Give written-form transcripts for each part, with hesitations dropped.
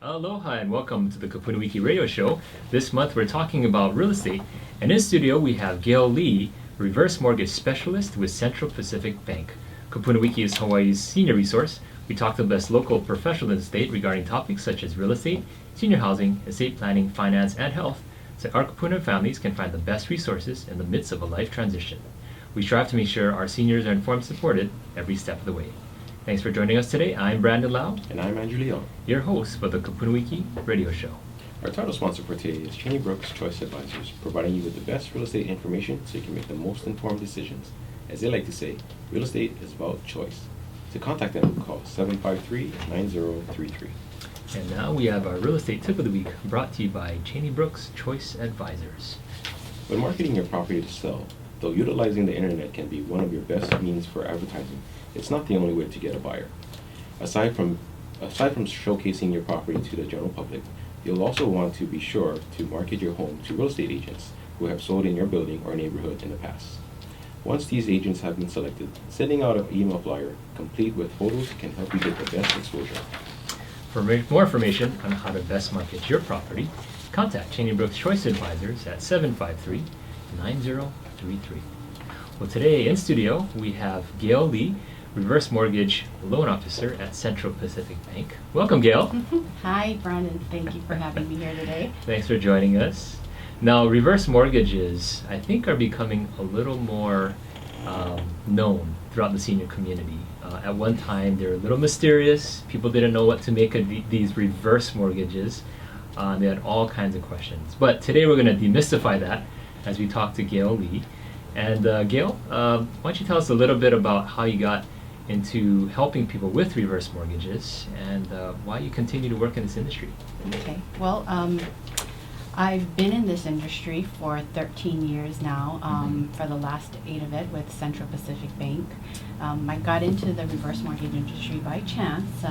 Aloha and welcome to the KupunaWiki radio show. This month we're talking about real estate, and in studio we have Gale Lee, reverse mortgage specialist with Central Pacific Bank. KupunaWiki is Hawaii's senior resource. We talk to the best local professionals in the state regarding topics such as real estate, senior housing, estate planning, finance, and health, so our Kupuna families can find the best resources in the midst of a life transition. We strive to make sure our seniors are informed and supported every step of the way. Thanks for joining us today. I'm Brandon Lau, And I'm Andrew Leon. your host for the KupunaWiki radio show. Our title sponsor for today is Cheney Brooks Choice Advisors, providing you with the best real estate information so you can make the most informed decisions. As they like to say, real estate is about choice. To contact them, call 753-9033. And now we have our real estate tip of the week, brought to you by Cheney Brooks Choice Advisors. When marketing your property to sell, though utilizing the internet can be one of your best means for advertising, it's not the only way to get a buyer. Aside from showcasing your property to the general public, you'll also want to be sure to market your home to real estate agents who have sold in your building or neighborhood in the past. Once these agents have been selected, sending out an email flyer complete with photos can help you get the best exposure. For more information on how to best market your property, contact Cheney Brooks Choice Advisors at 753-9033. Well, today in studio we have Gale Lee, reverse mortgage loan officer at Central Pacific Bank. Welcome, Gale. Hi, Brandon. Thank you for having me here today. Thanks for joining us. Now, reverse mortgages, I think, are becoming a little more known throughout the senior community. At one time, they were a little mysterious. People didn't know what to make of these reverse mortgages. They had all kinds of questions. But today we're going to demystify that as we talk to Gale Lee. And Gale, why don't you tell us a little bit about how you got into helping people with reverse mortgages and why you continue to work in this industry? Okay. Well, I've been in this industry for 13 years now, for the last 8 of it with Central Pacific Bank. I got into the reverse mortgage industry by chance,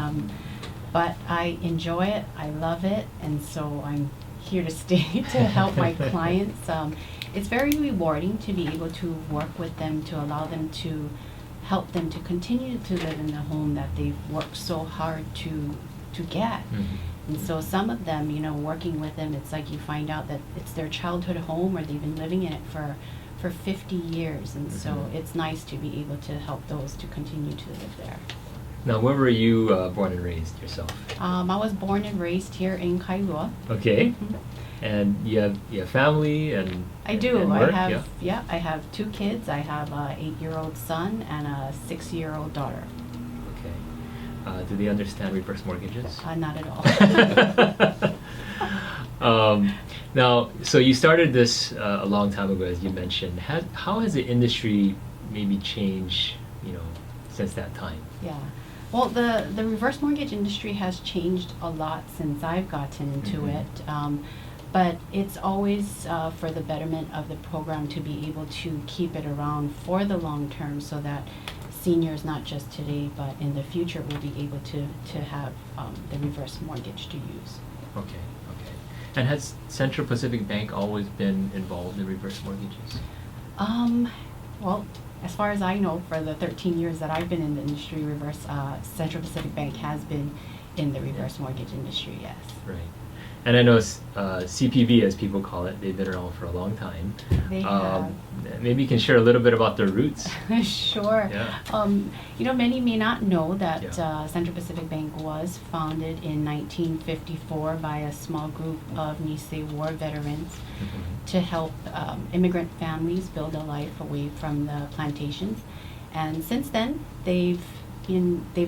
but I enjoy it, I love it, and so I'm here to stay to help my clients. It's very rewarding to be able to work with them, to allow them to help them to continue to live in the home that they've worked so hard to get. And so some of them, working with them, it's like you find out that it's their childhood home or they've been living in it for 50 years. And so it's nice to be able to help those to continue to live there. Now, where were you born and raised yourself? I was born and raised here in Kailua. Okay. And you have family and I do. and work? I have 2 kids. I have an 8-year-old son and a 6-year-old daughter. Okay. Do they understand reverse mortgages? Not at all. Now, so you started this a long time ago, as you mentioned. How has the industry maybe changed, since that time? Yeah. Well, the reverse mortgage industry has changed a lot since I've gotten into it. But it's always for the betterment of the program to be able to keep it around for the long term so that seniors, not just today, but in the future, will be able to have the reverse mortgage to use. Okay. And has Central Pacific Bank always been involved in reverse mortgages? Well, as far as I know, for the 13 years that I've been in the industry, Central Pacific Bank has been in the reverse mortgage industry, yes. Right. And I know CPB, as people call it, they've been around for a long time. They have. Maybe you can share a little bit about their roots. Sure. Yeah. Many may not know that Yeah. Central Pacific Bank was founded in 1954 by a small group of Nisei War veterans to help immigrant families build a life away from the plantations. And since then, they've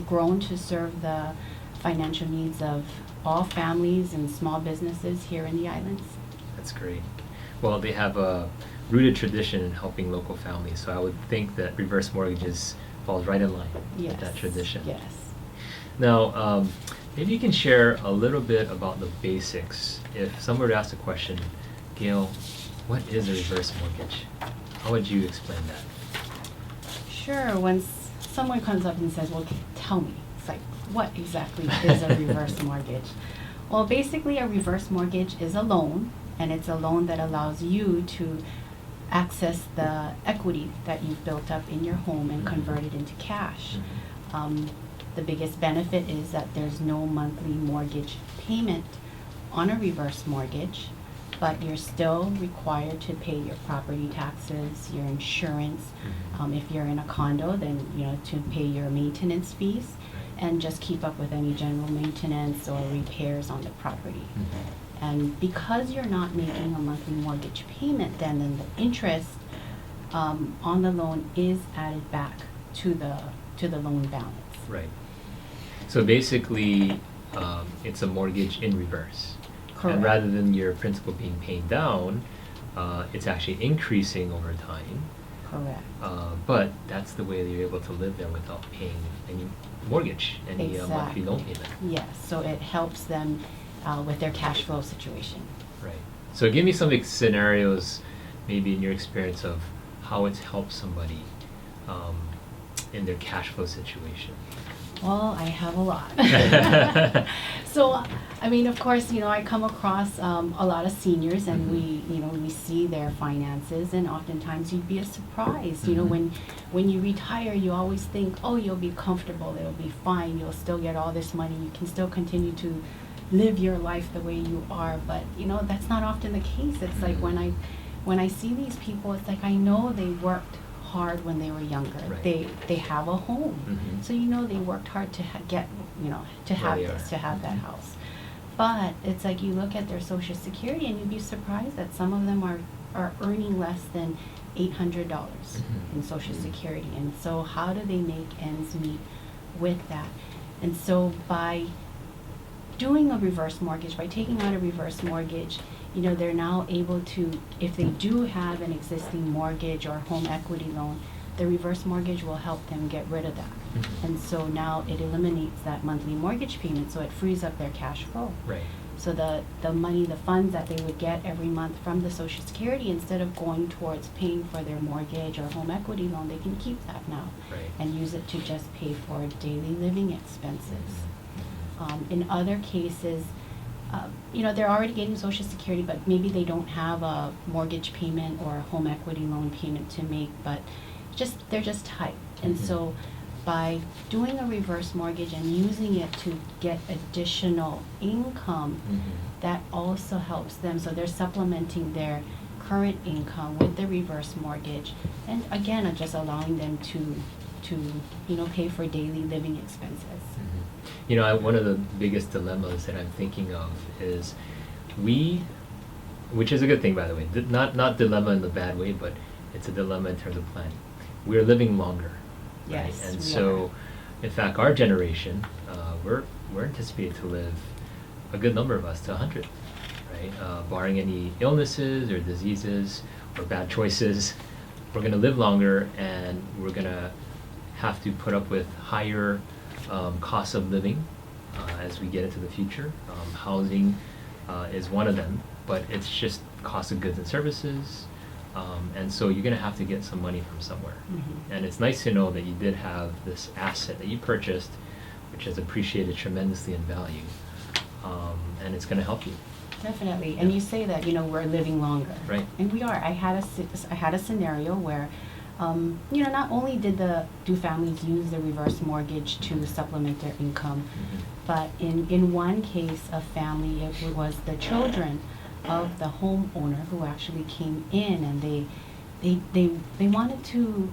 grown to serve the financial needs of all families and small businesses here in the islands. That's great. Well, they have a rooted tradition in helping local families, so I would think that reverse mortgages falls right in line with that tradition. Yes. Now, maybe you can share a little bit about the basics. If someone were to ask the question, Gale, what is a reverse mortgage? How would you explain that? Sure. When someone comes up and says, well, tell me, it's like, what exactly is a reverse mortgage? Well, basically a reverse mortgage is a loan, and it's a loan that allows you to access the equity that you've built up in your home and convert it into cash. The biggest benefit is that there's no monthly mortgage payment on a reverse mortgage, but you're still required to pay your property taxes, your insurance. If you're in a condo, then to pay your maintenance fees and just keep up with any general maintenance or repairs on the property. And because you're not making a monthly mortgage payment, then the interest on the loan is added back to the loan balance. Right. So basically, it's a mortgage in reverse. Correct. And rather than your principal being paid down, it's actually increasing over time. Correct. But that's the way that you're able to live there without paying any mortgage, any monthly loan payment. Yes, so it helps them with their cash flow situation. Right. So give me some scenarios, maybe in your experience, of how it's helped somebody in their cash flow situation. Well, I have a lot. So, I mean, of course, I come across a lot of seniors, and we see their finances, and oftentimes you'd be surprised. When you retire, you always think, oh, you'll be comfortable, it'll be fine, you'll still get all this money, you can still continue to live your life the way you are. But that's not often the case. It's like when I see these people, it's like I know they worked hard when they were younger. Right. They have a home, so they worked hard to get to have this, to have that house. But it's like you look at their Social Security and you'd be surprised that some of them are earning less than $800 in Social Security. And so how do they make ends meet with that? And so by doing a reverse mortgage, by taking out a reverse mortgage, they're now able to, if they do have an existing mortgage or home equity loan, the reverse mortgage will help them get rid of that. And so now it eliminates that monthly mortgage payment, so it frees up their cash flow. Right. So the money, the funds that they would get every month from the Social Security, instead of going towards paying for their mortgage or home equity loan, they can keep that now and use it to just pay for daily living expenses. In other cases, they're already getting Social Security, but maybe they don't have a mortgage payment or a home equity loan payment to make, but they're just tight. And so by doing a reverse mortgage and using it to get additional income, that also helps them. So they're supplementing their current income with the reverse mortgage, and again, just allowing them to pay for daily living expenses. One of the biggest dilemmas that I'm thinking of is which is a good thing, by the way, not dilemma in the bad way, but it's a dilemma in terms of planning. We're living longer, right? Yes, And we so, in fact, our generation, we're anticipated to live, a good number of us, to 100, right? Barring any illnesses or diseases or bad choices, we're going to live longer, and we're going to have to put up with higher costs of living as we get into the future. Housing is one of them, but it's just cost of goods and services. And so you're going to have to get some money from somewhere. And it's nice to know that you did have this asset that you purchased, which has appreciated tremendously in value, and it's going to help you. Definitely. And you say that, we're living longer. Right. And we are. I had a scenario where, not only do families use the reverse mortgage to supplement their income, but in one case of family, it was the children of the homeowner who actually came in, and they wanted to.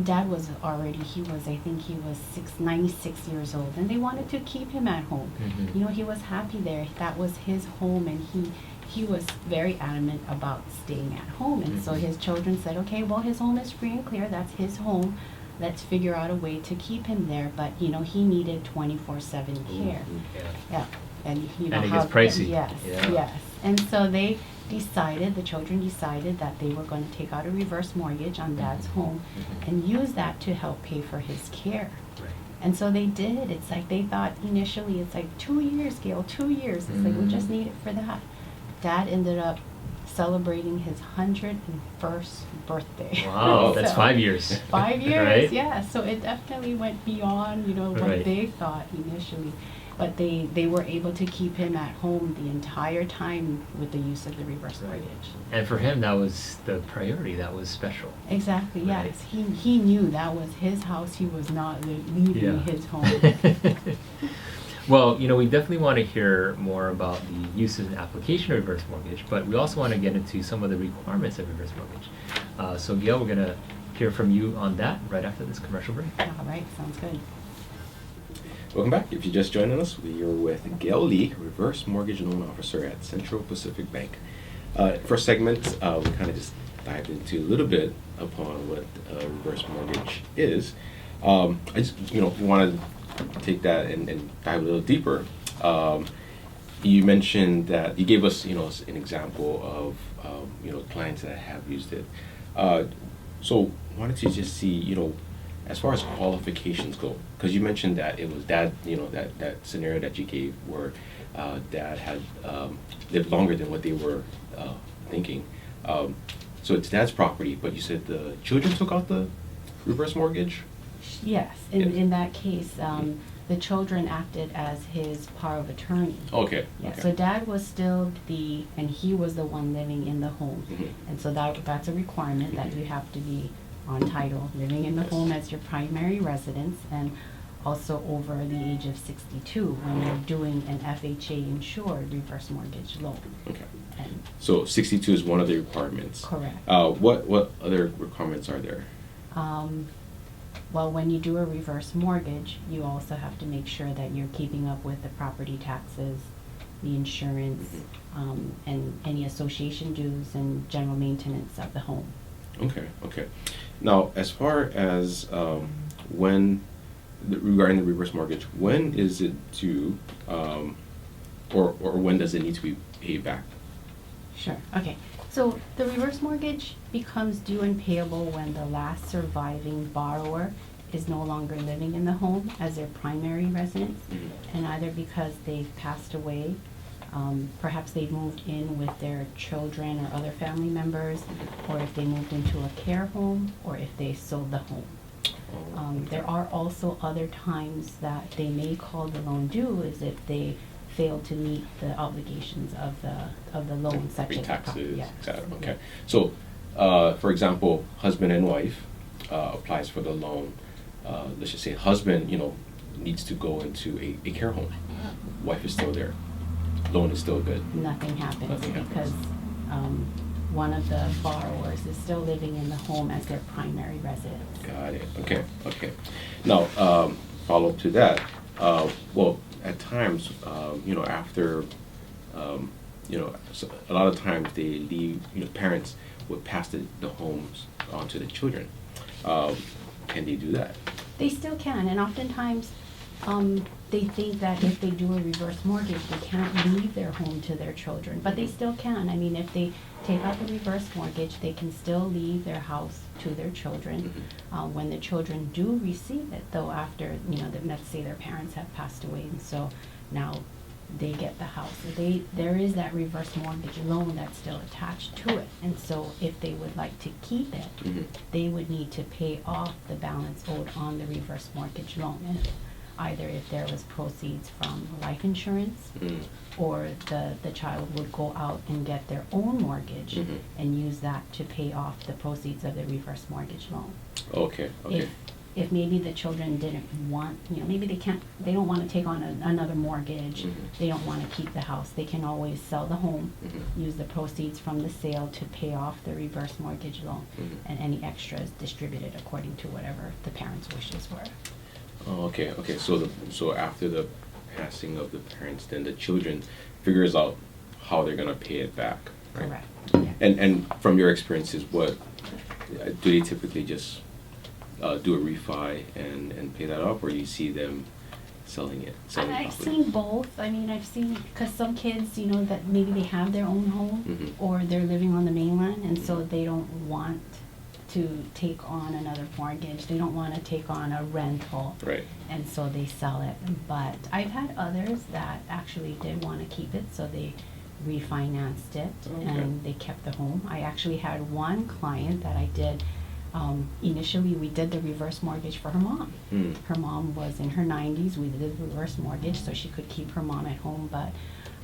Dad was already, I think he was 96 years old, and they wanted to keep him at home. He was happy there. That was his home, and he was very adamant about staying at home. And so his children said, okay, well, his home is free and clear. That's his home. Let's figure out a way to keep him there. But, he needed 24/7 care. Yeah. And and it gets pricey. Yes. And so the children decided that they were going to take out a reverse mortgage on Dad's home and use that to help pay for his care. Right. And so they did. It's like they thought initially, it's like 2 years, Gale, 2 years. It's like, we just need it for that. Dad ended up celebrating his 101st birthday. Wow, that's 5 years. 5 years, right? yeah. So it definitely went beyond, what Right. they thought initially. But they were able to keep him at home the entire time with the use of the reverse mortgage. And for him, that was the priority. That was special. Exactly, Right. yes. He knew that was his house. He was not leaving Yeah. his home. Well, we definitely want to hear more about the uses and application of reverse mortgage, but we also want to get into some of the requirements of reverse mortgage. So Gail, we're going to hear from you on that right after this commercial break. All right, sounds good. Welcome back. If you're just joining us, we are with Gale Lee, Reverse Mortgage Loan Officer at Central Pacific Bank. First segment, we kind of just dived into a little bit upon what reverse mortgage is. I just, want to take that and dive a little deeper. You mentioned that you gave us, an example of, clients that have used it. So why don't you just see, as far as qualifications go, because you mentioned that it was dad, that scenario that you gave where dad had lived longer than what they were thinking. So it's dad's property, but you said the children took out the reverse mortgage? Yes, in that case, the children acted as his power of attorney. Okay. Yeah, Okay. so dad was still and he was the one living in the home. Mhm. And so that's a requirement that you have to be on title, living in the Yes. home as your primary residence, and also over the age of 62 when you're doing an FHA insured reverse mortgage loan. Okay. And So 62 is one of the requirements. correct. What other requirements are there? Well, when you do a reverse mortgage, you also have to make sure that you're keeping up with the property taxes, the insurance, and any association dues and general maintenance of the home. Okay. Now, as far as regarding the reverse mortgage, when is it due, or when does it need to be paid back? Sure, okay. So the reverse mortgage becomes due and payable when the last surviving borrower is no longer living in the home as their primary residence, and either because they've passed away, perhaps they moved in with their children or other family members, or if they moved into a care home, or if they sold the home. There are also other times that they may call the loan due is if they fail to meet the obligations of the loan, such Property as taxes, yeah. etc. Okay. So, for example, husband and wife applies for the loan. Let's just say husband, needs to go into a care home. Wife is still there. Loan is still good. Nothing happens Nothing happens. because one of the borrowers is still living in the home as their primary residence. Got it. Okay. Now, follow up to that. Well, at times, after, so a lot of times they leave. Parents would pass the homes on to the children. Can they do that? They still can, and oftentimes they think that if they do a reverse mortgage, they can't leave their home to their children, but they still can. I mean, if they take out the reverse mortgage, they can still leave their house to their children. When the children do receive it, though, after, let's say their parents have passed away, and so now they get the house. There is that reverse mortgage loan that's still attached to it, and so if they would like to keep it, they would need to pay off the balance owed on the reverse mortgage loan. And either if there was proceeds from life insurance, or the child would go out and get their own mortgage and use that to pay off the proceeds of the reverse mortgage loan. Okay. If maybe the children didn't want, maybe they don't want to take on another mortgage, they don't want to keep the house, they can always sell the home, use the proceeds from the sale to pay off the reverse mortgage loan, and any extras distributed according to whatever the parents' wishes were. Oh, okay. So after the passing of the parents, then the children figures out how they're gonna pay it back. Right? Correct. Yeah. And from your experiences, what do they typically just do a refi and pay that off, or you see them selling I've property? seen both. I mean, because some kids, that maybe they have their own home, or they're living on the mainland, and so they don't want to take on another mortgage. They don't want to take on a rental. Right. And so they sell it. But I've had others that actually did want to keep it, so they refinanced it, Okay. and they kept the home. I actually had one client that I did Initially, we did the reverse mortgage for her mom. Mm. Her mom was in her 90s. We did the reverse mortgage so she could keep her mom at home. But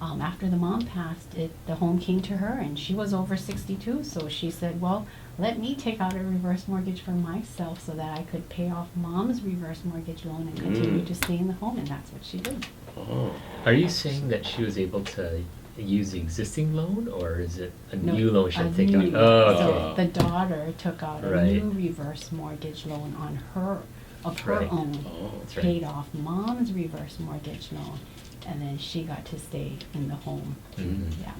after the mom passed, the home came to her, and she was over 62. So she said, well, let me take out a reverse mortgage for myself so that I could pay off mom's reverse mortgage loan and continue to stay in the home. And that's what she did. Oh. Are you saying that she was able to use the existing loan, or is it a No, new loan she had a to take new- out? Oh, So okay. the daughter took out a Right. new reverse mortgage loan on her, of her Right. own, Oh. That's right. paid off mom's reverse mortgage loan, and then she got to stay in the home. Mhm. Yeah.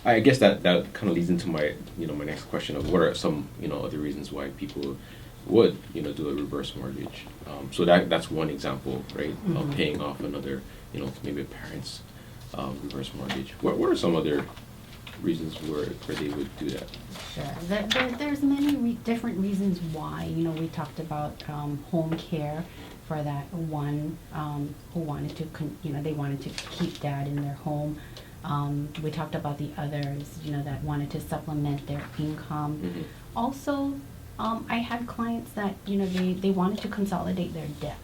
I guess that kind of leads into my my next question of what are some other reasons why people would do a reverse mortgage. So that's one example, right, of Mhm. paying off another maybe a parent's reverse mortgage. What are some other reasons where they would do that? Sure. There's many different reasons why. We talked about home care for that one who wanted to, they wanted to keep dad in their home. We talked about the others, that wanted to supplement their income. Mhm. Also, I had clients that, they wanted to consolidate their debts.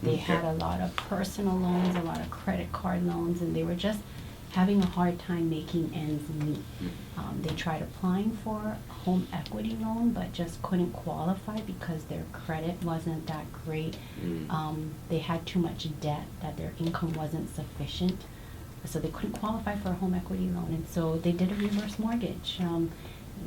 They had Okay. a lot of personal loans, a lot of credit card loans, and they were just having a hard time making ends meet. They tried applying for a home equity loan, but just couldn't qualify because their credit wasn't that great. Mm. They had too much debt, that their income wasn't sufficient, so they couldn't qualify for a home equity loan, and so they did a reverse mortgage.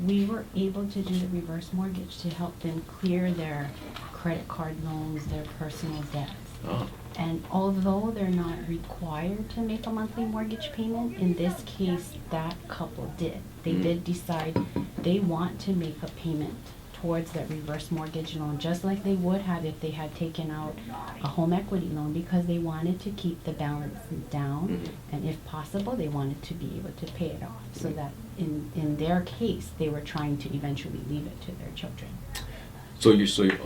We were able to do the reverse mortgage to help them clear their credit card loans, their personal debts. Oh. And although they're not required to make a monthly mortgage payment, in this case, that couple did. They Mm. did decide they want to make a payment towards that reverse mortgage loan, just like they would have if they had taken out a home equity loan, because they wanted to keep the balance down, Mhm. and if possible, they wanted to be able to pay it off, so that in their case, they were trying to eventually leave it to their children. So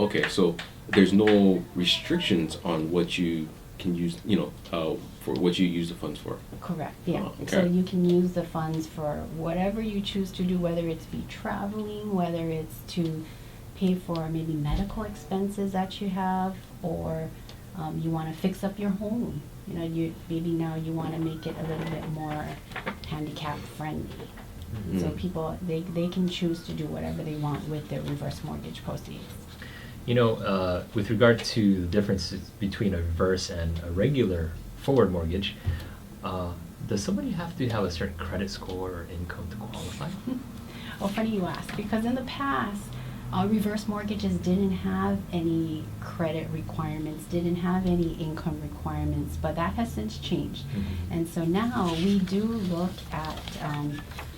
okay. So there's no restrictions on what you can use, for what you use the funds for. Correct, yeah. Oh, So okay. you can use the funds for whatever you choose to do, whether it's be traveling, whether it's to pay for maybe medical expenses that you have, or you want to fix up your home. Maybe now you want to make it a little bit more handicap friendly. So Mhm. people, they can choose to do whatever they want with their reverse mortgage proceeds. With regard to the differences between a reverse and a regular forward mortgage, does somebody have to have a certain credit score or income to qualify? Well, funny you ask, because in the past, reverse mortgages didn't have any credit requirements, didn't have any income requirements, but that has since changed. Mhm. And so now we do look at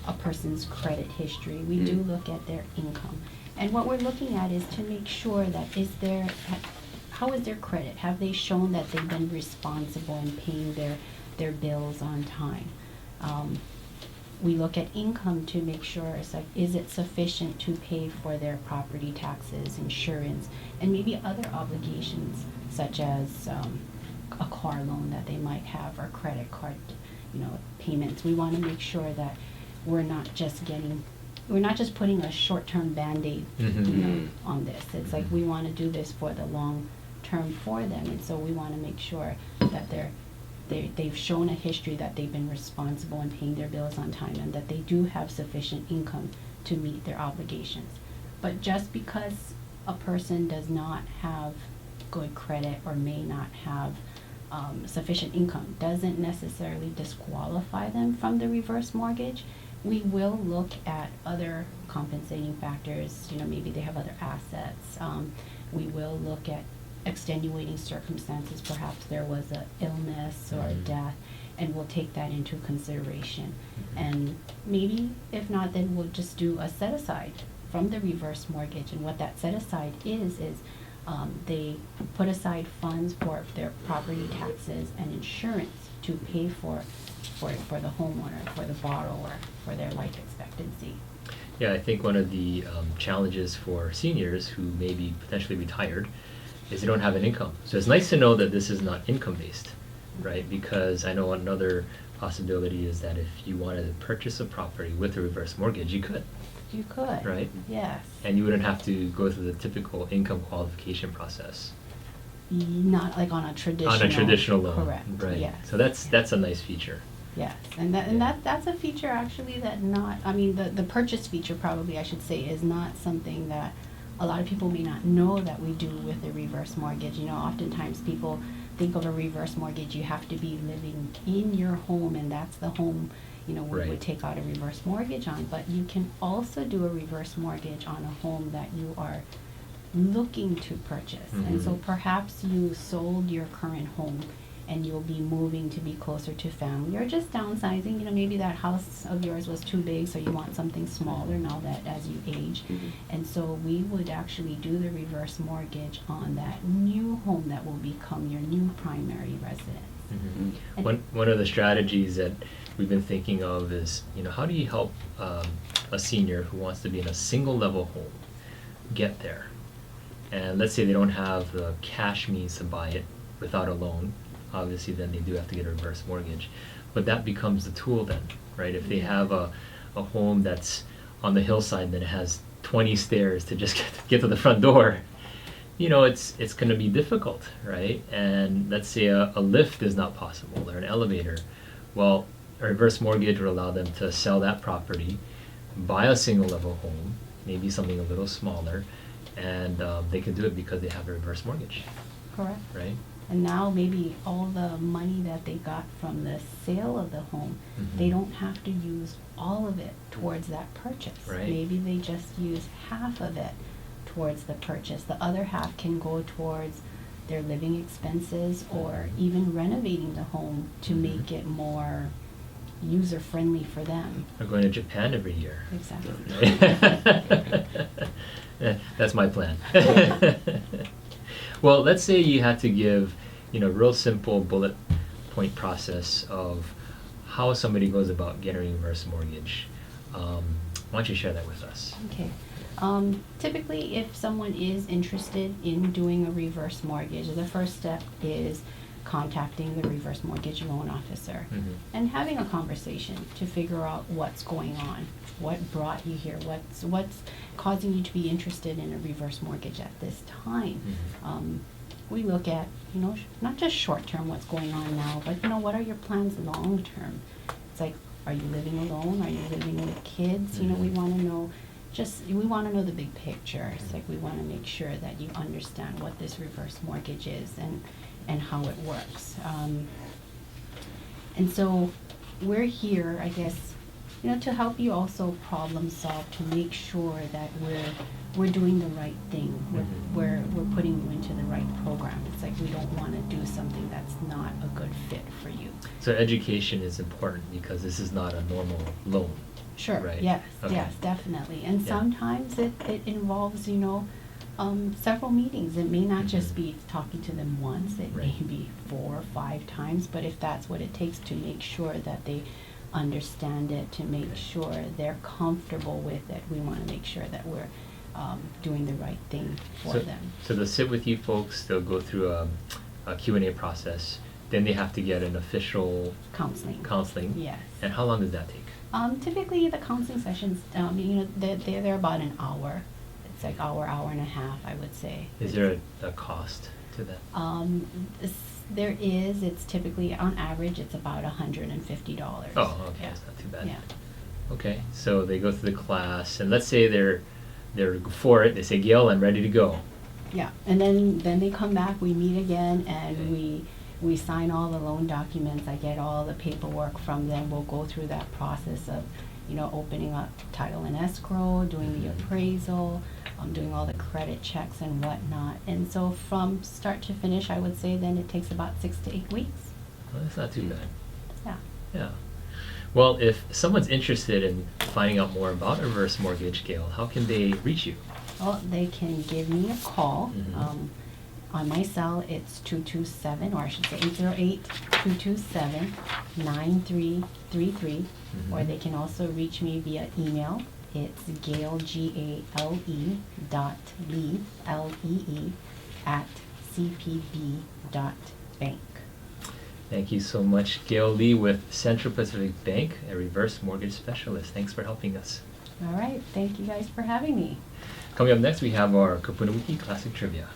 a person's credit history. We do Mm. look at their income. And what we're looking at is to make sure that how is their credit? Have they shown that they've been responsible in paying their bills on time? We look at income to make sure, is it sufficient to pay for their property taxes, insurance, and maybe other obligations such as a car loan that they might have, or credit card, payments. We want to make sure that we're not just putting a short-term Band-Aid, Mhm. on this. It's like we want to do this for the long term for them, and so we want to make sure that they've shown a history that they've been responsible in paying their bills on time, and that they do have sufficient income to meet their obligations. But just because a person does not have good credit or may not have sufficient income doesn't necessarily disqualify them from the reverse mortgage. We will look at other compensating factors. Maybe they have other assets. We will look at extenuating circumstances. Perhaps there was an illness or a Mhm. death, and we'll take that into consideration. And maybe, if not, then we'll just do a set aside from the reverse mortgage. And what that set aside is they put aside funds for their property taxes and insurance to pay for the homeowner, for the borrower, for their life expectancy. Yeah, I think one of the challenges for seniors who may be potentially retired is they don't have an income. So it's nice to know that this is not income-based, right? Because I know another possibility is that if you wanted to purchase a property with a reverse mortgage, you could. You could. Right. Yes. And you wouldn't have to go through the typical income qualification process. Not like on a traditional. On a traditional loan. Correct. Right. Yes. So that's a nice feature. Yes, and that's a feature actually that the purchase feature probably I should say is not something that a lot of people may not know that we do with a reverse mortgage. You know, oftentimes people think of a reverse mortgage, you have to be living in your home, and that's the home, you know, we Right. would take out a reverse mortgage on. But you can also do a reverse mortgage on a home that you are looking to purchase. And so Mhm. perhaps you sold your current home and you'll be moving to be closer to family or just downsizing. You know, maybe that house of yours was too big, so you want something smaller now that as you age. Mhm. And so we would actually do the reverse mortgage on that new home that will become your new primary residence. Mhm. And- One of the strategies that we've been thinking of is, you know, how do you help a senior who wants to be in a single level home get there? And let's say they don't have the cash means to buy it without a loan. Obviously, then they do have to get a reverse mortgage. But that becomes the tool then, right? If they have a home that's on the hillside that has 20 stairs to just get to the front door, you know, it's going to be difficult, right? And let's say a lift is not possible or an elevator. Well, a reverse mortgage would allow them to sell that property, buy a single level home, maybe something a little smaller, and they can do it because they have a reverse mortgage, Correct. right? And now maybe all the money that they got from the sale of the home, Mhm. they don't have to use all of it towards that purchase. Right. Maybe they just use half of it towards the purchase. The other half can go towards their living expenses or even renovating the home to Mhm. make it more user-friendly for them. Or going to Japan every year. Exactly. That's my plan. Well, let's say you had to give, you know, real simple bullet point process of how somebody goes about getting a reverse mortgage. Why don't you share that with us? Okay. Typically, if someone is interested in doing a reverse mortgage, the first step is contacting the reverse mortgage loan officer Mhm. and having a conversation to figure out what's going on, what brought you here, what's causing you to be interested in a reverse mortgage at this time. Mhm. We look at, you know, not just short term, what's going on now, but you know, what are your plans long term? It's like, are you living alone? Are you living with kids? You know, we Mhm. want to know. We want to know the big picture. It's like we want to make sure that you understand what this reverse mortgage is and how it works. And so we're here, I guess, you know, to help you also problem solve, to make sure that we're doing the right thing. Mhm. We're putting you into the right program. It's like we don't want to do something that's not a good fit for you. So education is important because this is not a normal loan. Sure. Right. Yes. Okay. Yes. Definitely. And Yeah. sometimes it involves, you know, several meetings. It may not just Mhm. be talking to them once. It may Right. be 4 or 5 times. But if that's what it takes to make sure that they understand it, to make Right. sure they're comfortable with it, we want to make sure that we're doing the right thing for them. So they'll sit with you folks, they'll go through a Q&A process, then they have to get an official counseling. Yes. And how long does that take? Typically, the counseling sessions, you know, they're about an hour. It's like hour and a half, I would say. Is there a cost to that? There is. It's typically, on average, it's about $150. Oh, okay, Yeah. that's not too bad. Yeah. Okay, so they go through the class, and let's say they're for it. They say, Gale, I'm ready to go. Yeah, and then they come back, we meet again, and Okay. we sign all the loan documents. I get all the paperwork from them. We'll go through that process of, you know, opening up title and escrow, doing the Mhm. appraisal, doing all the credit checks and whatnot. And so from start to finish, I would say then it takes about 6 to 8 weeks. Well, that's not too bad. Yeah. Yeah. Well, if someone's interested in finding out more about a reverse mortgage, Gale, how can they reach you? Well, they can give me a call. Mhm. On my cell, it's 227, or I should say 808-227-9333. Or Mhm. they can also reach me via email. It's Gale, Gale .lee, Lee, at cpb.bank. Thank you so much, Gale Lee with Central Pacific Bank, a reverse mortgage specialist. Thanks for helping us. All right, thank you guys for having me. Coming up next, we have our KupunaWiki Classic Trivia.